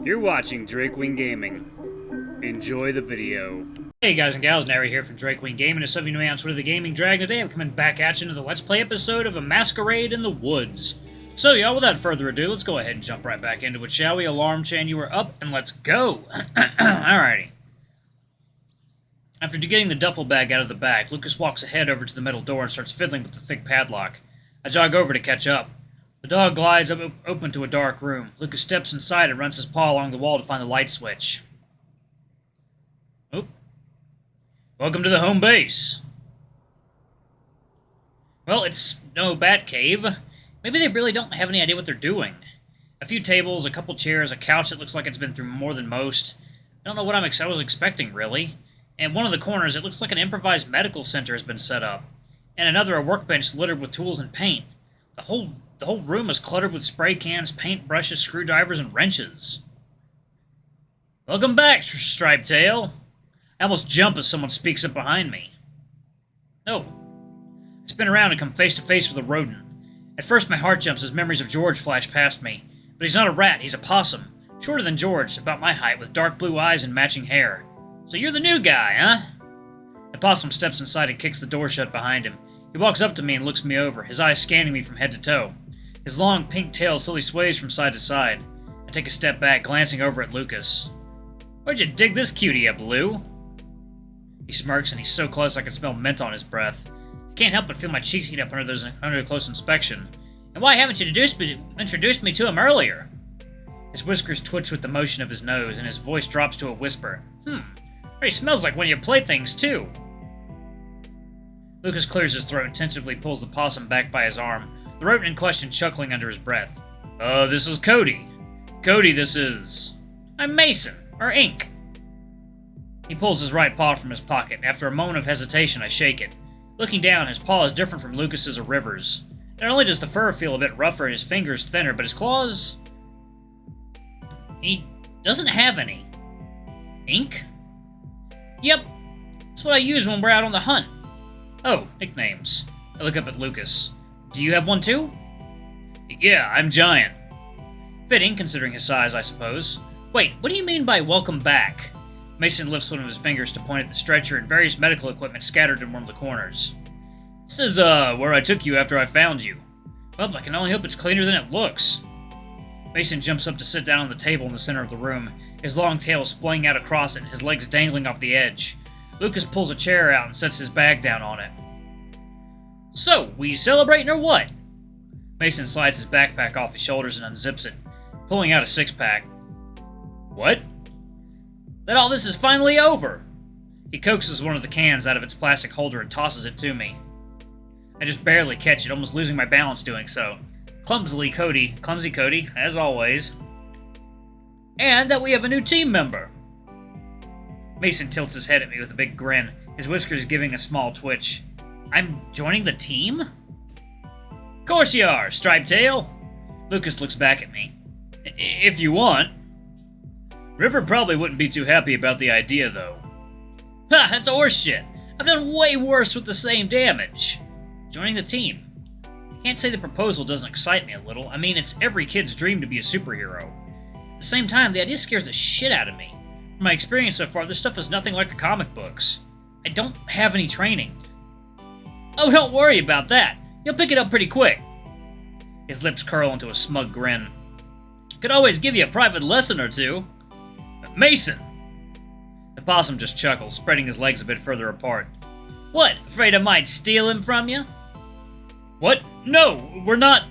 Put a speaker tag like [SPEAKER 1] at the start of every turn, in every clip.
[SPEAKER 1] You're watching Debriefing Gaming. Enjoy the video.
[SPEAKER 2] Hey guys and gals, Nary here from Debriefing Gaming. As some of you know me on Twitter, the Gaming Dragon. Today I'm coming back at you into the Let's Play episode of A Masquerade in the Woods. So y'all, without further ado, let's go ahead and jump right back into it, shall we? Alarm chain, you are up, and let's go! Alrighty. After getting the duffel bag out of the back, Lucas walks ahead over to the metal door and starts fiddling with the thick padlock. I jog over to catch up. The dog glides open to a dark room. Lucas steps inside and runs his paw along the wall to find the light switch. Oh. Welcome to the home base. Well, it's no bat cave. Maybe they really don't have any idea what they're doing. A few tables, a couple chairs, a couch that looks like it's been through more than most. I don't know what I was expecting, really. And one of the corners, it looks like an improvised medical center has been set up. And another, a workbench littered with tools and paint. The whole room is cluttered with spray cans, paint brushes, screwdrivers, and wrenches. Welcome back, Striped Tail. I almost jump as someone speaks up behind me. Oh. I spin around and come face to face with a rodent. At first my heart jumps as memories of George flash past me. But he's not a rat, he's a possum. Shorter than George, about my height, with dark blue eyes and matching hair. So you're the new guy, huh? The possum steps inside and kicks the door shut behind him. He walks up to me and looks me over, his eyes scanning me from head to toe. His long pink tail slowly sways from side to side. I take a step back, glancing over at Lucas. Where'd you dig this cutie up, Lou? He smirks, and he's so close I can smell mint on his breath. I can't help but feel my cheeks heat up under close inspection. And why haven't you introduced me to him earlier? His whiskers twitch with the motion of his nose, and his voice drops to a whisper. He smells like one of your playthings, too. Lucas clears his throat and tentatively pulls the possum back by his arm, the rodent in question chuckling under his breath. This is Cody. Cody, this is... I'm Mason, or Ink. He pulls his right paw from his pocket, and after a moment of hesitation, I shake it. Looking down, his paw is different from Lucas's or River's. Not only does the fur feel a bit rougher and his fingers thinner, but his claws... He doesn't have any. Ink? Yep, that's what I use when we're out on the hunt. Oh, nicknames. I look up at Lucas. Do you have one too? Yeah, I'm Giant. Fitting, considering his size, I suppose. Wait, what do you mean by welcome back? Mason lifts one of his fingers to point at the stretcher and various medical equipment scattered in one of the corners. This is, where I took you after I found you. Well, I can only hope it's cleaner than it looks. Mason jumps up to sit down on the table in the center of the room, his long tail splaying out across it and his legs dangling off the edge. Lucas pulls a chair out and sets his bag down on it. So, we celebrating or what? Mason slides his backpack off his shoulders and unzips it, pulling out a six-pack. What? That all this is finally over. He coaxes one of the cans out of its plastic holder and tosses it to me. I just barely catch it, almost losing my balance doing so. Clumsy Cody, as always. And that we have a new team member. Mason tilts his head at me with a big grin, his whiskers giving a small twitch. I'm joining the team? Course you are, Striped Tail. Lucas looks back at me. If you want. River probably wouldn't be too happy about the idea, though. Ha, that's horseshit. I've done way worse with the same damage. Joining the team. I can't say the proposal doesn't excite me a little. I mean, it's every kid's dream to be a superhero. At the same time, the idea scares the shit out of me. From my experience so far, this stuff is nothing like the comic books. I don't have any training. Oh, don't worry about that. You'll pick it up pretty quick. His lips curl into a smug grin. Could always give you a private lesson or two. Mason! The possum just chuckles, spreading his legs a bit further apart. What, afraid I might steal him from you? What? No, we're not...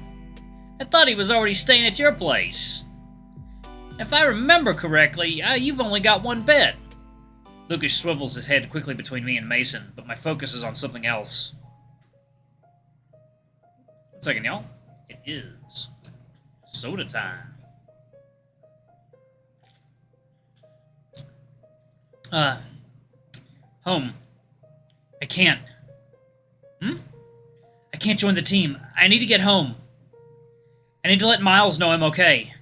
[SPEAKER 2] I thought he was already staying at your place. If I remember correctly, you've only got one bed. Lucas swivels his head quickly between me and Mason, but my focus is on something else. 1 second, y'all. It is soda time. Home. I can't. I can't join the team. I need to get home. I need to let Miles know I'm okay.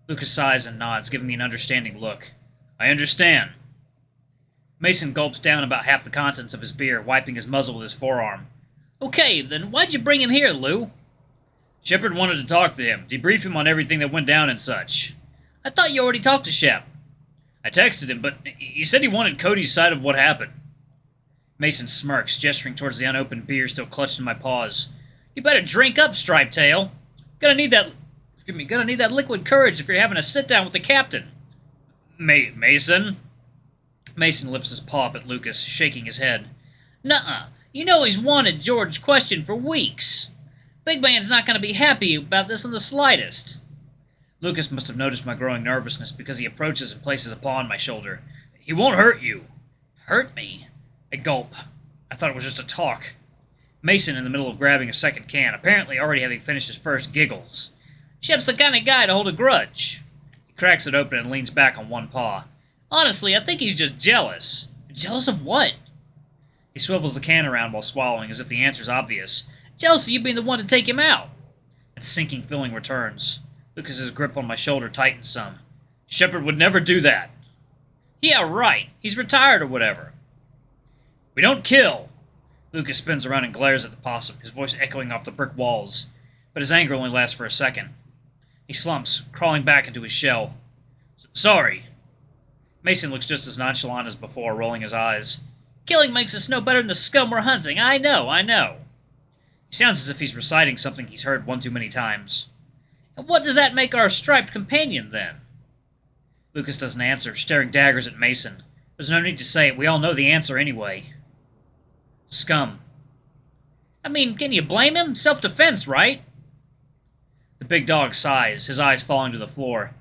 [SPEAKER 2] Lucas sighs and nods, giving me an understanding look. I understand. Mason gulps down about half the contents of his beer, wiping his muzzle with his forearm. Okay, then why'd you bring him here, Lou? Shepard wanted to talk to him, debrief him on everything that went down and such. I thought you already talked to Shep. I texted him, but he said he wanted Cody's side of what happened. Mason smirks, gesturing towards the unopened beer still clutched in my paws. You better drink up, Striped Tail. Gonna need that liquid courage if you're having a sit-down with the captain. Mason? Mason lifts his paw up at Lucas, shaking his head. Nuh-uh. You know he's wanted George questioned for weeks. Big Man's not gonna be happy about this in the slightest. Lucas must have noticed my growing nervousness because he approaches and places a paw on my shoulder. He won't hurt you. Hurt me? I gulp. I thought it was just a talk. Mason, in the middle of grabbing a second can, apparently already having finished his first, giggles. Shep's the kind of guy to hold a grudge. He cracks it open and leans back on one paw. Honestly, I think he's just jealous. Jealous of what? He swivels the can around while swallowing, as if the answer's obvious. Jealous of you being the one to take him out. That sinking feeling returns. Lucas's grip on my shoulder tightens some. Shepard would never do that. Yeah, right. He's retired or whatever. We don't kill. Lucas spins around and glares at the possum, his voice echoing off the brick walls. But his anger only lasts for a second. He slumps, crawling back into his shell. Sorry. Mason looks just as nonchalant as before, rolling his eyes. Killing makes us no better than the scum we're hunting. I know. He sounds as if he's reciting something he's heard one too many times. And what does that make our striped companion, then? Lucas doesn't answer, staring daggers at Mason. There's no need to say it. We all know the answer anyway. Scum. I mean, can you blame him? Self-defense, right? The big dog sighs, his eyes falling to the floor.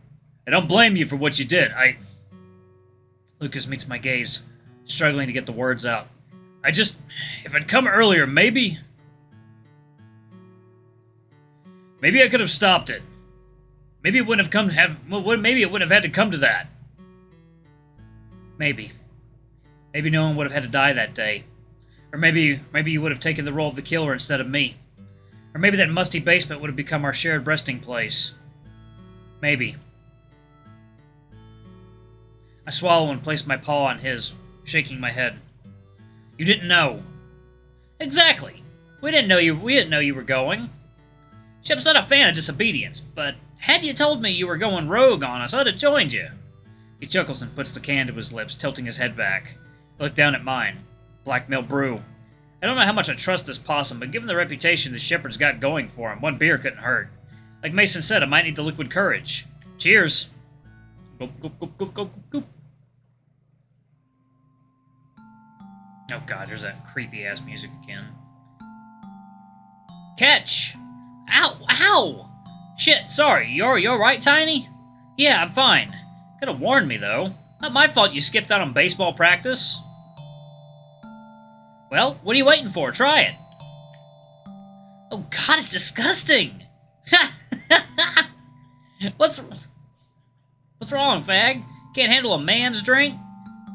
[SPEAKER 2] I don't blame you for what you did. Lucas meets my gaze, struggling to get the words out. If I'd come earlier, maybe I could have stopped it. Maybe it wouldn't have had to come to that. Maybe no one would have had to die that day. Or maybe you would have taken the role of the killer instead of me. Or maybe that musty basement would have become our shared resting place. Maybe. I swallow and place my paw on his, shaking my head. You didn't know. Exactly. We didn't know you were going. Shep's not a fan of disobedience, but had you told me you were going rogue on us, I'd have joined you. He chuckles and puts the can to his lips, tilting his head back. I look down at mine. Blackmail brew. I don't know how much I trust this possum, but given the reputation the Shepherd's got going for him, one beer couldn't hurt. Like Mason said, I might need the liquid courage. Cheers. Goop, goop, goop, goop, goop, goop. Oh god, there's that creepy-ass music again. Catch! Ow! Ow! Shit, sorry. You alright, Tiny? Yeah, I'm fine. Could've warned me, though. Not my fault you skipped out on baseball practice. Well, what are you waiting for? Try it. Oh god, it's disgusting! What's wrong, fag? Can't handle a man's drink?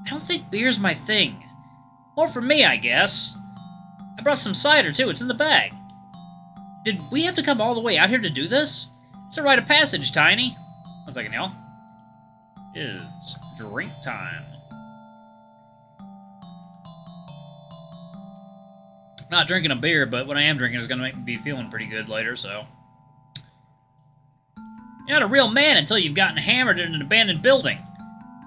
[SPEAKER 2] I don't think beer's my thing. More for me, I guess. I brought some cider, too. It's in the bag. Did we have to come all the way out here to do this? It's a rite of passage, Tiny. 1 second, y'all. It's drink time. Not drinking a beer, but what I am drinking is going to make me be feeling pretty good later, so. You're not a real man until you've gotten hammered in an abandoned building.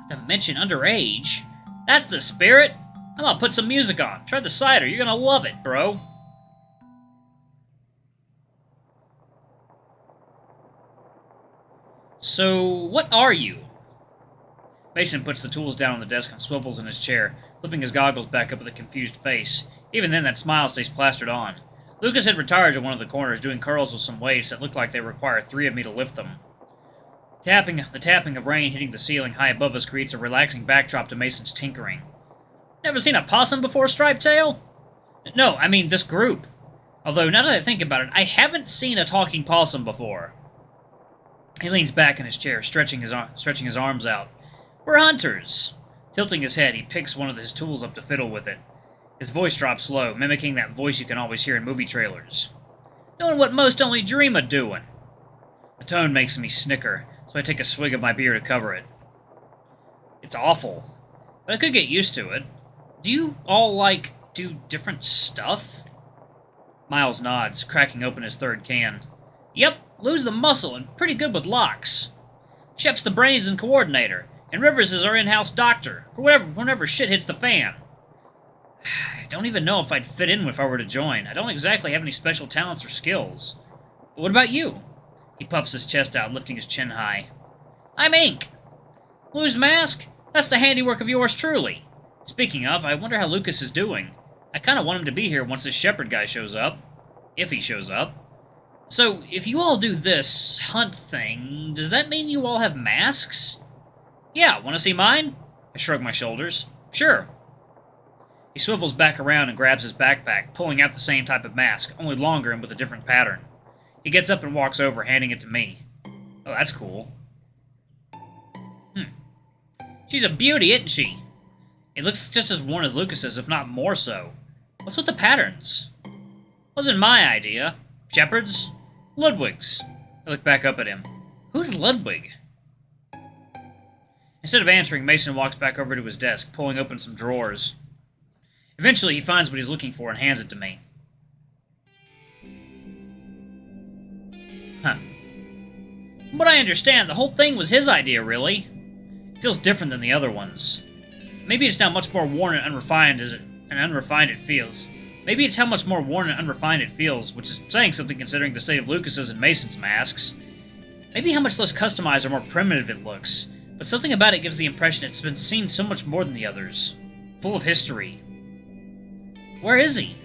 [SPEAKER 2] Not to mention underage. That's the spirit. I'm gonna put some music on. Try the cider. You're gonna love it, bro. So, what are you? Mason puts the tools down on the desk and swivels in his chair, flipping his goggles back up with a confused face. Even then, that smile stays plastered on. Lucas had retired in one of the corners, doing curls with some weights that looked like they required 3 of me to lift them. The tapping of rain hitting the ceiling high above us creates a relaxing backdrop to Mason's tinkering. Never seen a possum before, Striped Tail? No, I mean this group. Although, now that I think about it, I haven't seen a talking possum before. He leans back in his chair, stretching his arms out. We're hunters. Tilting his head, he picks one of his tools up to fiddle with it. His voice drops low, mimicking that voice you can always hear in movie trailers. Doing what most only dream of doing. The tone makes me snicker, so I take a swig of my beer to cover it. It's awful, but I could get used to it. Do you all, do different stuff? Miles nods, cracking open his 3rd can. Yep, lose the muscle and pretty good with locks. Shep's the brains and coordinator, and Rivers is our in-house doctor, for whenever shit hits the fan. I don't even know if I'd fit in if I were to join. I don't exactly have any special talents or skills. But what about you? He puffs his chest out, lifting his chin high. I'm Ink. Lou's mask? That's the handiwork of yours truly. Speaking of, I wonder how Lucas is doing. I kind of want him to be here once this Shepherd guy shows up. If he shows up. So, if you all do this hunt thing, does that mean you all have masks? Yeah, want to see mine? I shrug my shoulders. Sure. He swivels back around and grabs his backpack, pulling out the same type of mask, only longer and with a different pattern. He gets up and walks over, handing it to me. Oh, that's cool. She's a beauty, isn't she? It looks just as worn as Lucas's, if not more so. What's with the patterns? Wasn't my idea. Shepard's? Ludwig's. I look back up at him. Who's Ludwig? Instead of answering, Mason walks back over to his desk, pulling open some drawers. Eventually, he finds what he's looking for and hands it to me. Huh. From what I understand, the whole thing was his idea, really. It feels different than the other ones. Maybe it's now much more worn and unrefined it feels. Maybe it's how much more worn and unrefined it feels, which is saying something considering the state of Lucas's and Mason's masks. Maybe how much less customized or more primitive it looks, but something about it gives the impression it's been seen so much more than the others. Full of history. Where is he?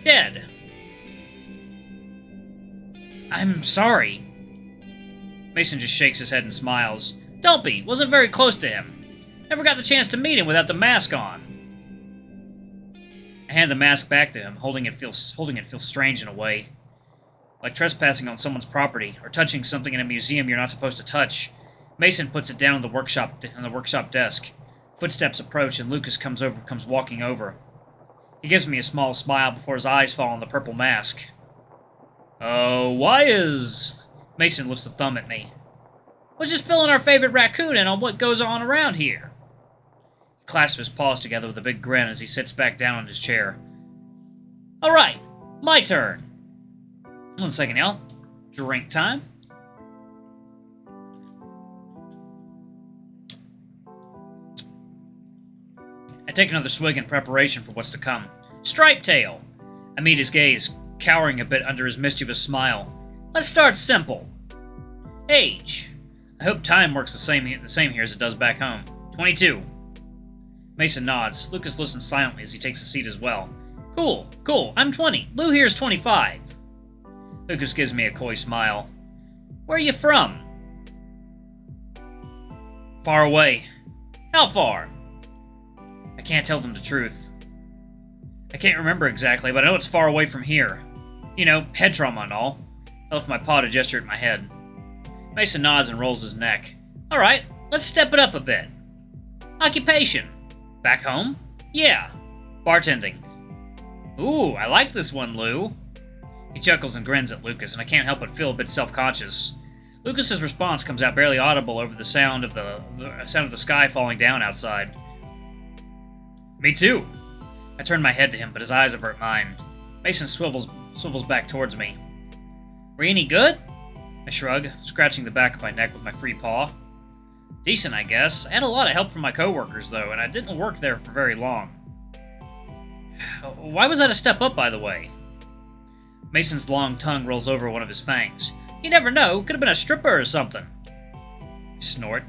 [SPEAKER 2] Dead. I'm sorry. Mason just shakes his head and smiles. Don't be. Wasn't very close to him. Never got the chance to meet him without the mask on. I hand the mask back to him, holding it feels strange in a way. Like trespassing on someone's property, or touching something in a museum you're not supposed to touch. Mason puts it down on the workshop desk. Footsteps approach, and Lucas comes walking over. He gives me a small smile before his eyes fall on the purple mask. Oh, why is... Mason lifts a thumb at me. Was just filling our favorite raccoon in on what goes on around here. He clasps his paws together with a big grin as he sits back down on his chair. Alright, my turn. 1 second, y'all. Drink time. I take another swig in preparation for what's to come. Stripe Tail! I meet his gaze, cowering a bit under his mischievous smile. Let's start simple. Age. I hope time works the same here as it does back home. 22. Mason nods. Lucas listens silently as he takes a seat as well. Cool. I'm 20. Lou here's 25. Lucas gives me a coy smile. Where are you from? Far away. How far? I can't tell them the truth. I can't remember exactly, but I know it's far away from here. You know, head trauma and all. I lift my paw to gesture at my head. Mason nods and rolls his neck. Alright, let's step it up a bit. Occupation. Back home? Yeah. Bartending. Ooh, I like this one, Lou. He chuckles and grins at Lucas, and I can't help but feel a bit self-conscious. Lucas's response comes out barely audible over the sound of the sky falling down outside. Me too. I turn my head to him, but his eyes avert mine. Mason swivels back towards me. Were you any good? I shrug, scratching the back of my neck with my free paw. Decent, I guess. I had a lot of help from my coworkers, though, and I didn't work there for very long. Why was that a step up, by the way? Mason's long tongue rolls over one of his fangs. You never know, could have been a stripper or something. I snort.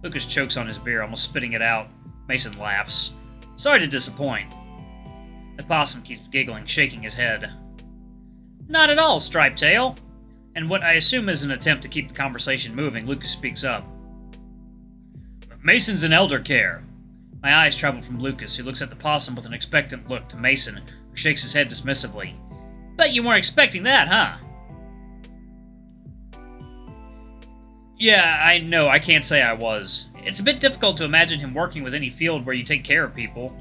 [SPEAKER 2] Lucas chokes on his beer, almost spitting it out. Mason laughs. Sorry to disappoint. The possum keeps giggling, shaking his head. Not at all, Stripe Tail. And what I assume is an attempt to keep the conversation moving, Lucas speaks up. Mason's in elder care. My eyes travel from Lucas, who looks at the possum with an expectant look, to Mason, who shakes his head dismissively. Bet you weren't expecting that, huh? Yeah, I know, I can't say I was. It's a bit difficult to imagine him working with any field where you take care of people.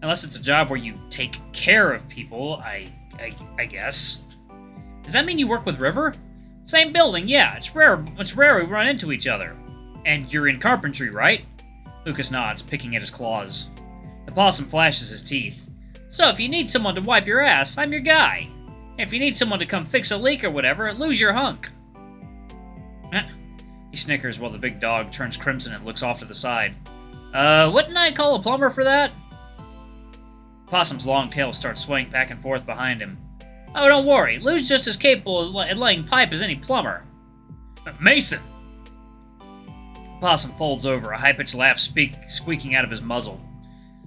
[SPEAKER 2] Unless it's a job where you take care of people, I guess. Does that mean you work with River? Same building, yeah. It's rare we run into each other. And you're in carpentry, right? Lucas nods, picking at his claws. The possum flashes his teeth. So if you need someone to wipe your ass, I'm your guy. And if you need someone to come fix a leak or whatever, lose your hunk. He snickers while the big dog turns crimson and looks off to the side. Wouldn't I call a plumber for that? Possum's long tail starts swaying back and forth behind him. Oh, don't worry. Lou's just as capable at laying pipe as any plumber. Mason! Possum folds over, a high-pitched laugh squeaking out of his muzzle.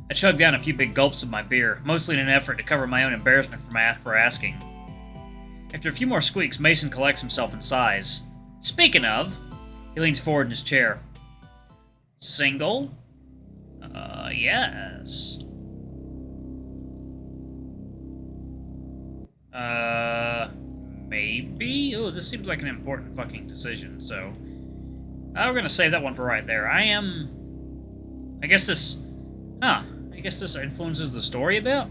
[SPEAKER 2] I chug down a few big gulps of my beer, mostly in an effort to cover my own embarrassment for asking. After a few more squeaks, Mason collects himself and sighs. Speaking of, he leans forward in his chair. Single? Yes. Maybe? Oh, this seems like an important fucking decision, so... we're gonna save that one for right there. I guess this... Huh. I guess this influences the story a bit?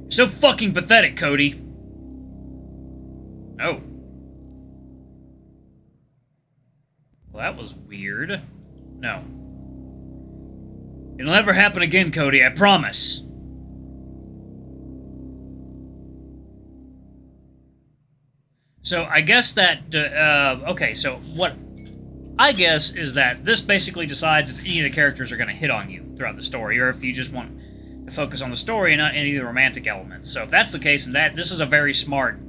[SPEAKER 2] You're so fucking pathetic, Cody. Oh. Well, that was weird. No. It'll never happen again, Cody, I promise. So, I guess that, okay, so what I guess is that this basically decides if any of the characters are going to hit on you throughout the story, or if you just want to focus on the story and not any of the romantic elements. So if that's the case, then this is a very smart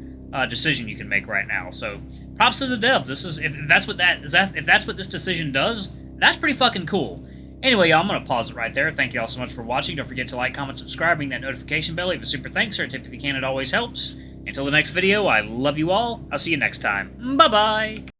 [SPEAKER 2] decision you can make right now. So props to the devs. This is if that's what this decision does, that's pretty fucking cool. Anyway, y'all, I'm going to pause it right there. Thank you all so much for watching. Don't forget to like, comment, subscribe, ring that notification bell. Leave a super thanks or a tip if you can. It always helps. Until the next video, I love you all. I'll see you next time. Bye-bye.